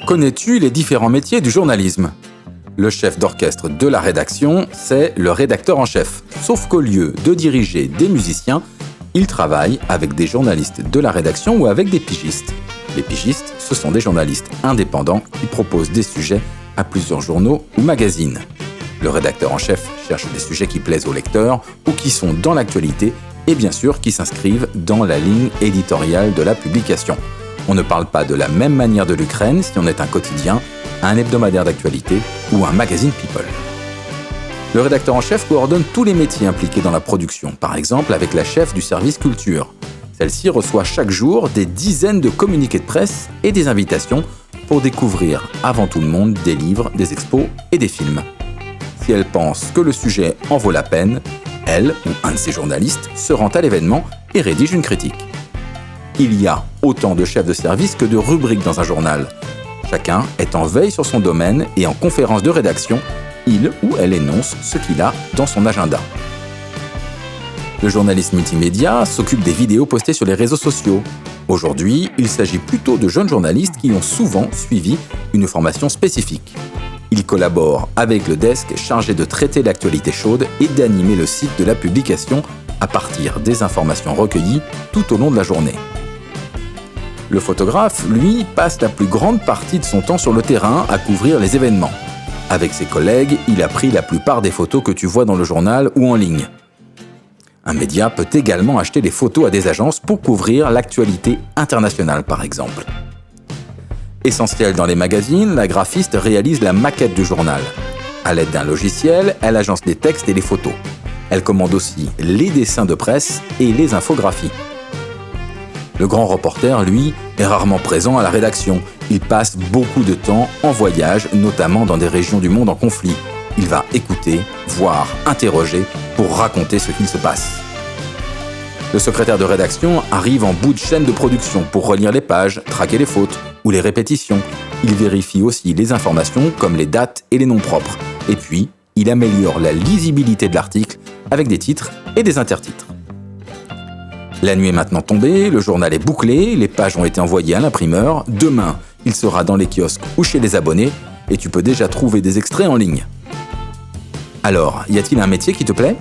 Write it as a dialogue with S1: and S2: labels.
S1: Connais-tu les différents métiers du journalisme ? Le chef d'orchestre de la rédaction, c'est le rédacteur en chef. Sauf qu'au lieu de diriger des musiciens, il travaille avec des journalistes de la rédaction ou avec des pigistes. Les pigistes, ce sont des journalistes indépendants qui proposent des sujets à plusieurs journaux ou magazines. Le rédacteur en chef cherche des sujets qui plaisent aux lecteurs ou qui sont dans l'actualité et bien sûr qui s'inscrivent dans la ligne éditoriale de la publication. On ne parle pas de la même manière de l'Ukraine si on est un quotidien, un hebdomadaire d'actualité ou un magazine People. Le rédacteur en chef coordonne tous les métiers impliqués dans la production, par exemple avec la chef du service culture. Celle-ci reçoit chaque jour des dizaines de communiqués de presse et des invitations pour découvrir avant tout le monde des livres, des expos et des films. Si elle pense que le sujet en vaut la peine, elle ou un de ses journalistes se rend à l'événement et rédige une critique. Il y a autant de chefs de service que de rubriques dans un journal. Chacun est en veille sur son domaine et en conférence de rédaction, il ou elle énonce ce qu'il a dans son agenda. Le journaliste multimédia s'occupe des vidéos postées sur les réseaux sociaux. Aujourd'hui, il s'agit plutôt de jeunes journalistes qui ont souvent suivi une formation spécifique. Ils collaborent avec le desk chargé de traiter l'actualité chaude et d'animer le site de la publication à partir des informations recueillies tout au long de la journée. Le photographe, lui, passe la plus grande partie de son temps sur le terrain à couvrir les événements. Avec ses collègues, il a pris la plupart des photos que tu vois dans le journal ou en ligne. Un média peut également acheter des photos à des agences pour couvrir l'actualité internationale, par exemple. Essentielle dans les magazines, la graphiste réalise la maquette du journal. À l'aide d'un logiciel, elle agence les textes et les photos. Elle commande aussi les dessins de presse et les infographies. Le grand reporter, lui, est rarement présent à la rédaction. Il passe beaucoup de temps en voyage, notamment dans des régions du monde en conflit. Il va écouter, voir, interroger pour raconter ce qu'il se passe. Le secrétaire de rédaction arrive en bout de chaîne de production pour relire les pages, traquer les fautes ou les répétitions. Il vérifie aussi les informations comme les dates et les noms propres. Et puis, il améliore la lisibilité de l'article avec des titres et des intertitres. La nuit est maintenant tombée, le journal est bouclé, les pages ont été envoyées à l'imprimeur. Demain, il sera dans les kiosques ou chez les abonnés et tu peux déjà trouver des extraits en ligne. Alors, y a-t-il un métier qui te plaît ?